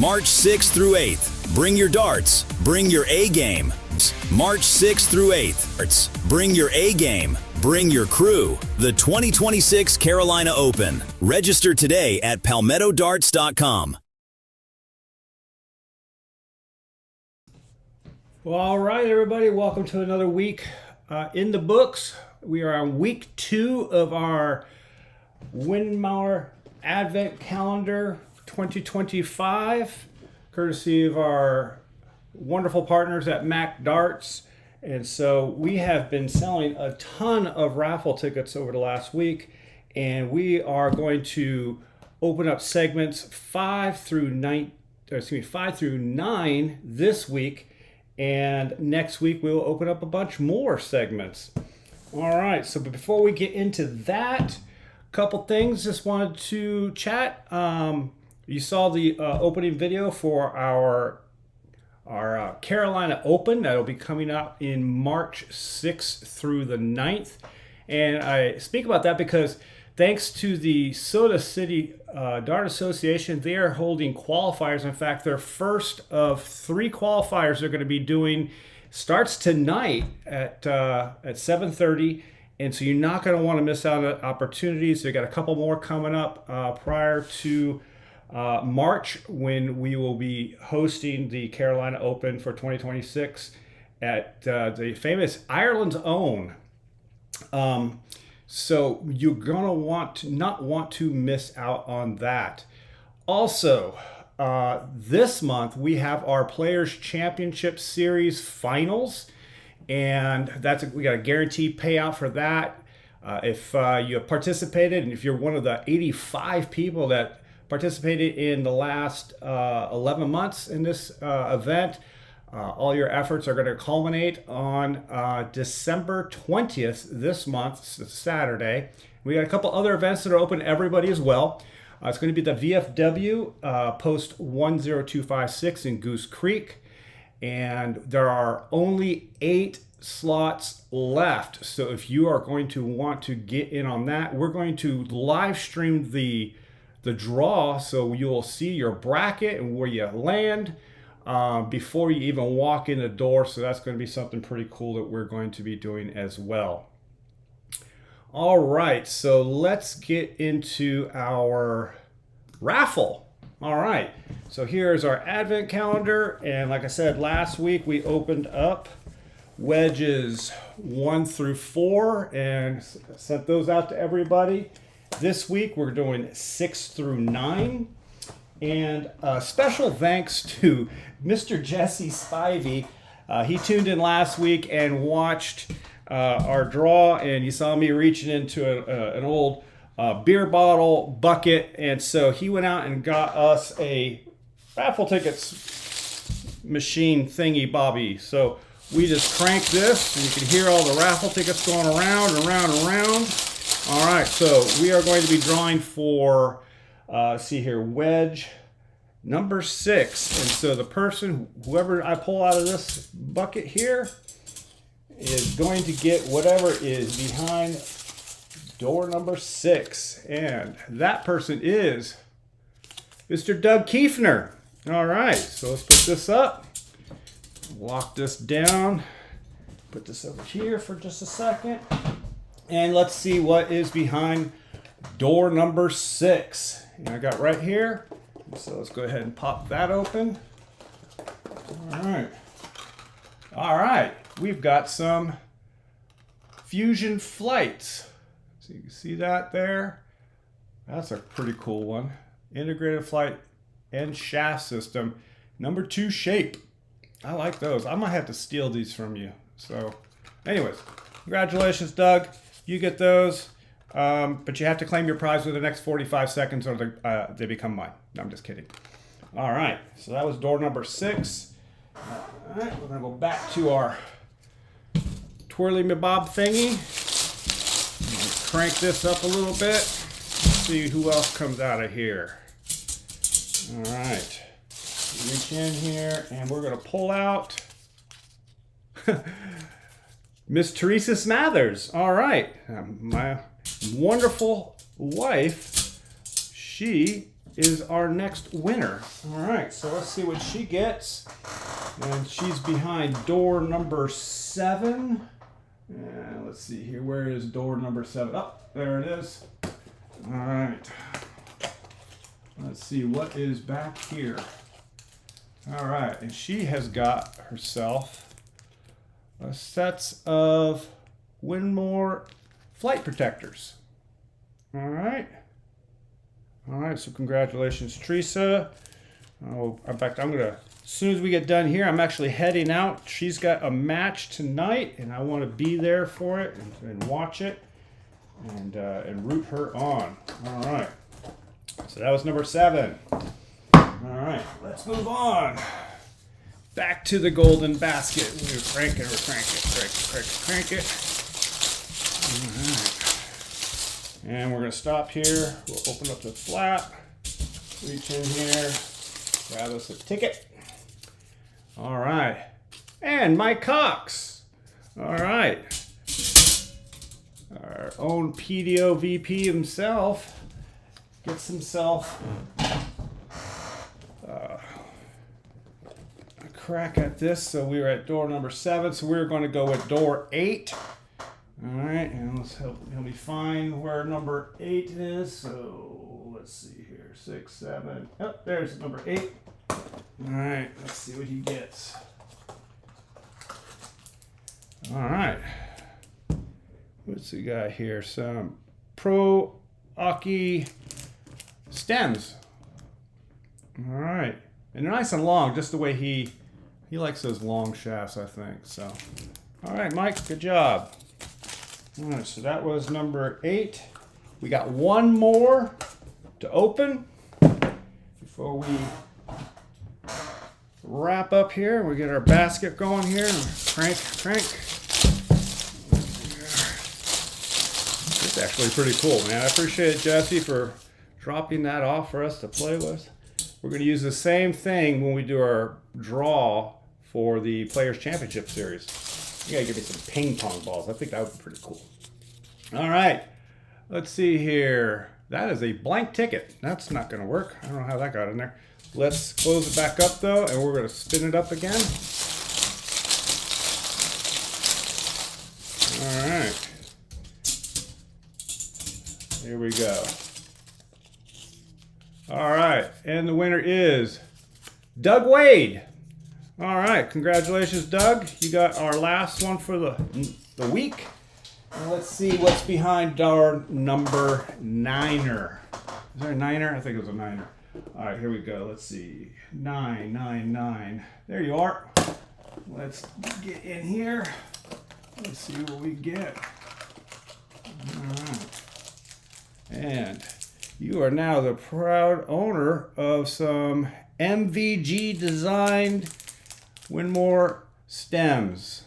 March 6th through 8th. Bring your darts. Bring your A game. March 6th through 8th. Bring your A game. Bring your crew. The 2026 Carolina Open. Register today at palmettodarts.com. Well, all right, everybody. Welcome to another week in the books. We are on week 2 of our Winmau Advent Calendar 2025, courtesy of our wonderful partners at Mac Darts. And so we have been selling a ton of raffle tickets over the last week, and we are going to open up segments 5 through 9 this week, and next week we will open up a bunch more segments. All right, so before we get into that, a couple things just wanted to chat. You saw the opening video for our Carolina Open. That'll be coming out in March 6th through the 9th. And I speak about that because thanks to the Soda City Dart Association, they are holding qualifiers. In fact, their first of 3 qualifiers they're going to be doing starts tonight at 7:30. And so you're not going to want to miss out on opportunities. They've got a couple more coming up prior to March, when we will be hosting the Carolina Open for 2026 at the famous Ireland's Own. So you're gonna not want to miss out on that. Also, this month we have our Players Championship Series finals, and we got a guaranteed payout for that. If you have participated, and if you're one of the 85 people that participated in the last 11 months in this event, all your efforts are going to culminate on December 20th this month, Saturday. We got a couple other events that are open to everybody as well. It's going to be the VFW Post 10256 in Goose Creek, and there are only 8 slots left. So if you are going to want to get in on that, we're going to live stream the draw, so you'll see your bracket and where you land before you even walk in the door. So that's going to be something pretty cool that we're going to be doing as well. All right, so let's get into our raffle. All right, so here's our advent calendar, and like I said last week, we opened up wedges 1 through 4 and sent those out to everybody. This week we're doing 6 through 9, and special thanks to Mr. Jesse Spivey. He tuned in last week and watched our draw, and you saw me reaching into an old beer bucket, and so he went out and got us a raffle tickets machine thingy bobby. So we just crank this, and you can hear all the raffle tickets going around and around and around. All right, so we are going to be drawing for, see here, wedge number 6. And so the person, whoever I pull out of this bucket here, is going to get whatever is behind door number 6. And that person is Mr. Doug Kiefner. All right, so let's put this up, lock this down, put this over here for just a second. And let's see what is behind door number 6. And I got right here. So let's go ahead and pop that open. All right. All right. We've got some Fusion Flights. So you can see that there. That's a pretty cool one. Integrated flight and shaft system. Number 2 shape. I like those. I might have to steal these from you. So anyways, congratulations, Doug. You get those, but you have to claim your prize within the next 45 seconds or they become mine. No, I'm just kidding. All right, so that was door number 6. All right, we're going to go back to our twirly me bob thingy. Crank this up a little bit. See who else comes out of here. All right, reach in here, and we're going to pull out Miss Teresa Smathers. All right. My wonderful wife, she is our next winner. All right, so let's see what she gets. And she's behind door number 7. And let's see here, where is door number 7? Oh, there it is. All right. Let's see what is back here. All right, and she has got herself a set of Winmau flight protectors. All right. All right, so congratulations, Teresa. Oh, in fact, as soon as we get done here, I'm actually heading out. She's got a match tonight, and I want to be there for it and watch it and root her on. All right. So that was number 7. All right, let's move on. Back to the golden basket. We're crank it. Crank it. All right. And we're going to stop here. We'll open up the flap, reach in here, grab us a ticket. All right. And Mike Cox. All right. Our own PDO VP himself gets himself a crack at this. So we were at door number 7. So we're going to go with door 8. All right, and let's help me find where number 8 is. So let's see here, 6, 7. Oh, there's number 8. All right, let's see what he gets. All right, what's he got here? Some Pro Aki stems. All right, and they're nice and long, just the way he likes those long shafts, I think. So, all right, Mike, good job. All right, so that was number 8. We got one more to open before we wrap up here. We get our basket going here. Crank. It's actually pretty cool, man. I appreciate Jesse for dropping that off for us to play with. We're going to use the same thing when we do our draw for the Players Championship Series. You gotta give me some ping pong balls. I think that would be pretty cool. All right, let's see here. That is a blank ticket. That's not gonna work. I don't know how that got in there. Let's close it back up though, and we're gonna spin it up again. All right. Here we go. All right, and the winner is Doug Wade. All right, congratulations, Doug. You got our last one for the week. And let's see what's behind our number 9er. Is there a 9er? I think it was a 9er. All right, here we go. Let's see. 9. There you are. Let's get in here. Let's see what we get. All right. And you are now the proud owner of some MVG designed Winmau stems.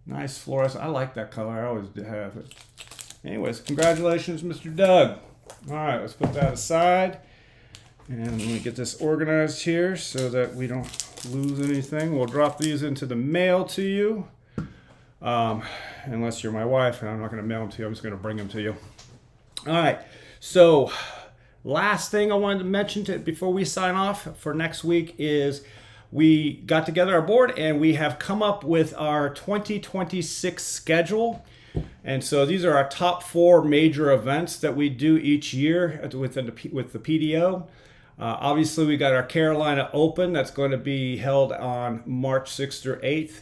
Nice fluorescent. I like that color. I always have it. Anyways, congratulations, Mr. Doug. All right, let's put that aside. And let me get this organized here so that we don't lose anything. We'll drop these into the mail to you. Unless you're my wife, and I'm not going to mail them to you. I'm just going to bring them to you. All right. So last thing I wanted to mention before we sign off for next week is we got together our board and we have come up with our 2026 schedule. And so these are our top 4 major events that we do each year with the PDO. Obviously, we got our Carolina Open that's going to be held on March 6th or 8th.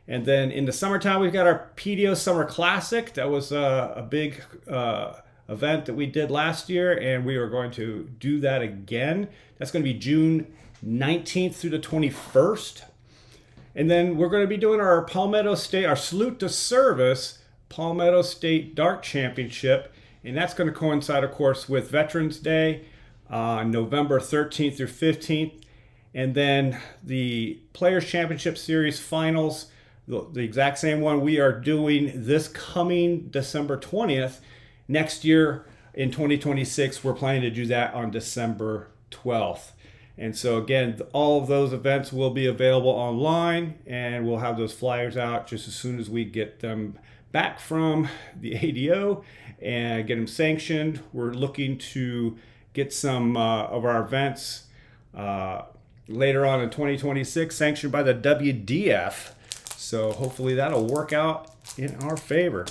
And then in the summertime, we've got our PDO Summer Classic. That was a big event that we did last year, and we are going to do that again. That's going to be June 19th through the 21st. And then we're going to be doing our Palmetto State, our Salute to Service Palmetto State Dart Championship. And that's going to coincide, of course, with Veterans Day, November 13th through 15th. And then the Players Championship Series Finals, the exact same one we are doing this coming December 20th. Next year in 2026, we're planning to do that on December 12th. And so again, all of those events will be available online, and we'll have those flyers out just as soon as we get them back from the ADO and get them sanctioned. We're looking to get some of our events later on in 2026 sanctioned by the WDF. So hopefully that'll work out in our favor.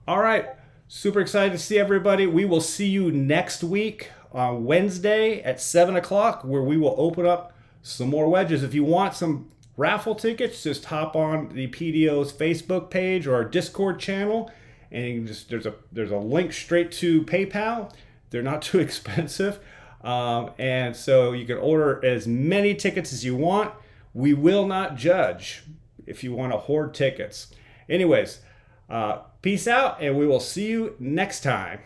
All right, super excited to see everybody. We will see you next week on Wednesday at 7 o'clock, where we will open up some more wedges. If you want some raffle tickets, just hop on the PDO's Facebook page or our Discord channel, and you can just there's a link straight to PayPal. They're not too expensive, and so you can order as many tickets as you want. We will not judge if you want to hoard tickets. Anyways, peace out, and we will see you next time.